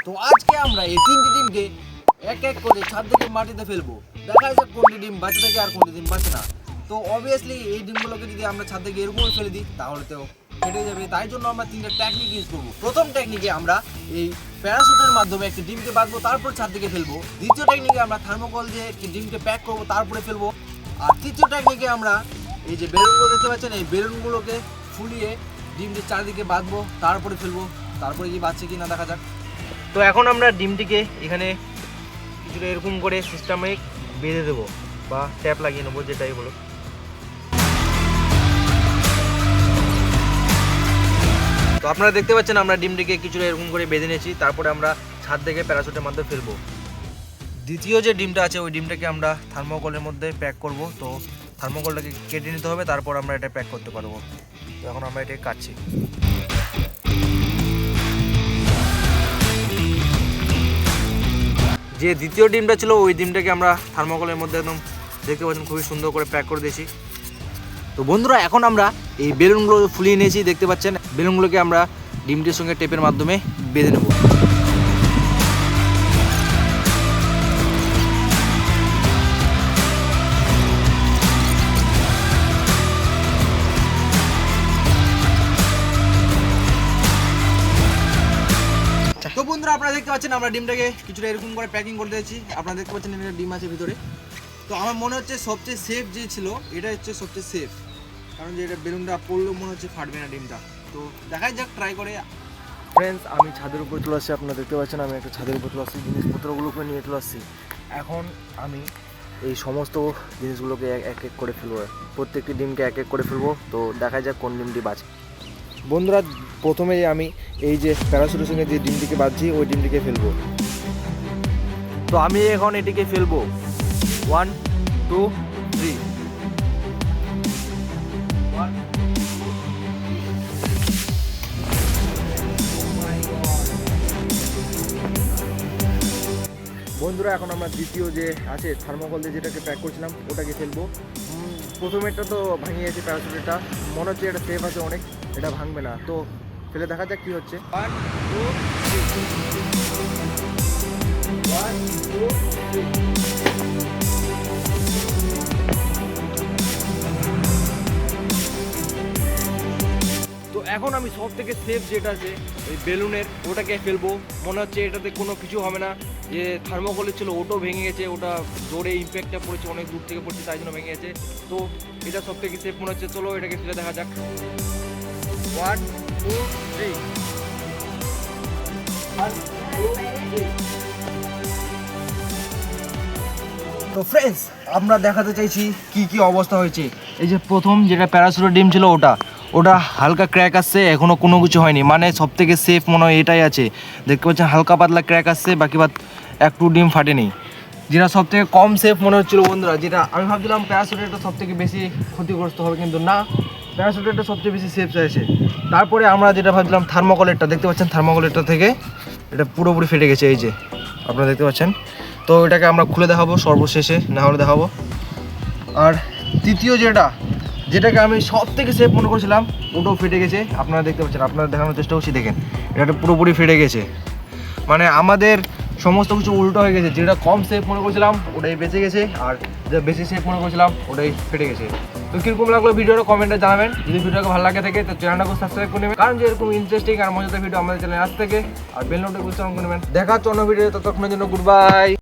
তো আজকে আমরা এই তিনটি ডিমকে এক এক করে ছাদ থেকে মাটিতে ফেলবো, দেখা যাক কোনটি ডিম বাঁচে থাকে আর কোনটি ডিম বাঁচে না। তো অবভিয়াসলি এই ডিমগুলোকে যদি আমরা ছাদ থেকে এরকম ফেলে দিই তাহলে তো ফেটে যাবে, তাই জন্য আমরা তিনটা টেকনিক ইউজ করবো। প্রথম টেকনিকে আমরা এই প্যারাশুটের মাধ্যমে একটি ডিমকে বাঁধবো, তারপর ছাদ থেকে ফেলবো। দ্বিতীয় টেকনিকে আমরা থার্মোকল দিয়ে একটি ডিমকে প্যাক করবো, তারপরে ফেলবো। আর তৃতীয় টেকনিকে আমরা এই যে বেলুনগুলো দেখতে পাচ্ছেন, এই বেলুনগুলোকে ফুলিয়ে ডিমটির চারিদিকে বাঁধবো, তারপরে ফেলবো। তারপরে কি বাচ্চা কি না দেখা যাক। তো এখন আমরা ডিমটিকে এখানে কিছুটা এরকম করে সিস্টেমে বেঁধে দেবো বা ট্যাপ লাগিয়ে নেবো, যেটাই বলো। তো আপনারা দেখতে পাচ্ছেন আমরা ডিমটিকে কিছুটা এরকম করে বেঁধে নিয়েছি, তারপরে আমরা ছাদ থেকে প্যারাশুটের মধ্যে ফেলবো। দ্বিতীয় যে ডিমটা আছে ওই ডিমটাকে আমরা থার্মোকলের মধ্যে প্যাক করব। তো থার্মোকলটাকে কেটে নিতে হবে, তারপর আমরা এটা প্যাক করতে পারবো। তো এখন আমরা এটাকে কাটছি। যে দ্বিতীয় ডিমটা ছিল ওই ডিমটাকে আমরা থার্মোকলের মধ্যে একদম দেখতে পাচ্ছেন খুবই সুন্দর করে প্যাক করে দিয়েছি। তো বন্ধুরা এখন আমরা এই বেলুনগুলো ফুলিয়ে নিয়েছি, দেখতে পাচ্ছেন। বেলুনগুলোকে আমরা ডিমটির সঙ্গে টেপের মাধ্যমে বেঁধে নেব। তো বন্ধুরা আপনারা দেখতে পাচ্ছেন আমরা ডিমটাকে কিছুটা এরকম করে প্যাকিং করে দিয়েছি। আপনারা দেখতে পাচ্ছেন এটা ডিম আছে ভিতরে। তো আমার মনে হচ্ছে সবচেয়ে সেফ যে ছিল এটা হচ্ছে সবচেয়ে সেফ, কারণ যে এটা বেলুনটা পড়লেও মনে হচ্ছে ফাটবে না ডিমটা। তো দেখাই যাক, ট্রাই করে। ফ্রেন্ডস, আমি ছাদের উপর চলে আসছি। আপনারা দেখতে পাচ্ছেন আমি একটা ছাদের উপর চলে আসছি, জিনিসপত্রগুলোকে নিয়ে চলে আসছি। এখন আমি এই সমস্ত জিনিসগুলোকে এক এক করে ফেলবো, প্রত্যেকটি ডিমকে এক এক করে ফেলবো। তো দেখা যাক কোন ডিমটি বাঁচে। বন্ধুরা, প্রথমেই আমি এই যে প্যারাশুটের সঙ্গে যে ডিমটিকে বাঁধছি ওই ডিমটিকে ফেলবো। তো আমি এখন এটিকে ফেলবো। 1 2 3। বন্ধুরা, এখন আমরা দ্বিতীয় যে আছে থার্মোকল দিয়ে যেটাকে প্যাক করছিলাম ওটাকে ফেলবো। প্রথমেরটা তো ভেঙে গেছে, প্যারাশুটেরটা মনে হচ্ছে এটা সেফ আছে অনেক, এটা ভাঙবে না। তো ফেলে দেখা যাক কি হচ্ছে। 1 2 3। তো এখন আমি সব থেকে সেফ যেটা আছে ওই বেলুনের ওটাকে ফেলবো। মনে হচ্ছে এটাতে কোনো কিছু হবে না। যে থার্মোকলের ছিল ওটাও ভেঙে গেছে, ওটা জোরে ইম্প্যাক্টটা পড়েছে, অনেক দূর থেকে পড়ছে, তাই জন্য ভেঙে গেছে। তো এটা সব থেকে সেফ মনে হচ্ছে। চলো এটাকে ফেলে দেখা যাক। 1 2 3। তো ফ্রেন্ডস, আমরা দেখাতে চাইছি কি কি অবস্থা হয়েছে। এই যে প্রথম যেটা প্যারাশুটের ডিম ছিল ওটা হালকা ক্র্যাক আসছে, এখনও কোনো কিছু হয়নি। মানে সব থেকে সেফ মনে হয় এটাই আছে। দেখতে পাচ্ছেন হালকা পাতলা ক্র্যাক আসছে, বাকি বাদ একটু ডিম ফাটেনি। যেটা সব থেকে কম সেফ মনে হচ্ছিলো বন্ধুরা, যেটা আমি ভাবছিলাম প্যারাশুটেরটা সব থেকে বেশি ক্ষতিগ্রস্ত হবে, কিন্তু না, প্যারাশুটেরটা সবচেয়ে বেশি সেফ চাইছে। তারপরে আমরা যেটা ভাবছিলাম থার্মোকলেরটা, দেখতে পাচ্ছেন থার্মোকলেরটা থেকে এটা পুরোপুরি ফেটে গেছে, এই যে আপনারা দেখতে পাচ্ছেন। তো এটাকে আমরা খুলে দেখাবো সর্বশেষে, না হলে দেখাবো। আর তৃতীয় যেটাকে আমি সব থেকে সেফ মনে করছিলাম ওটাও ফেটে গেছে, আপনারা দেখতে পাচ্ছেন। আপনারা দেখানোর চেষ্টা করছি, দেখেন এটা পুরোপুরি ফেটে গেছে। মানে আমাদের সমস্ত কিছু উল্টো হয়ে গেছে। যেটা কম সেফ মনে করছিলাম ওটাই বেঁচে গেছে, আর যেটা বেশি সেফ মনে করছিলাম ওটাই ফেটে গেছে। তো কীরকম লাগলো ভিডিওটা কমেন্টে জানাবেন। যদি ভিডিওকে ভালো লাগে থাকে তো চ্যানেলটাকে সাবস্ক্রাইব করে নেবেন, কারণ যে এরকম ইন্টারেস্টিং আর মজাদার ভিডিও আমাদের চ্যানেলে আজ থেকে। আর বেল নোটিফিকেশন অন করে নেবেন। দেখা হচ্ছে অন্য ভিডিও, ততক্ষণের জন্য গুড বাই।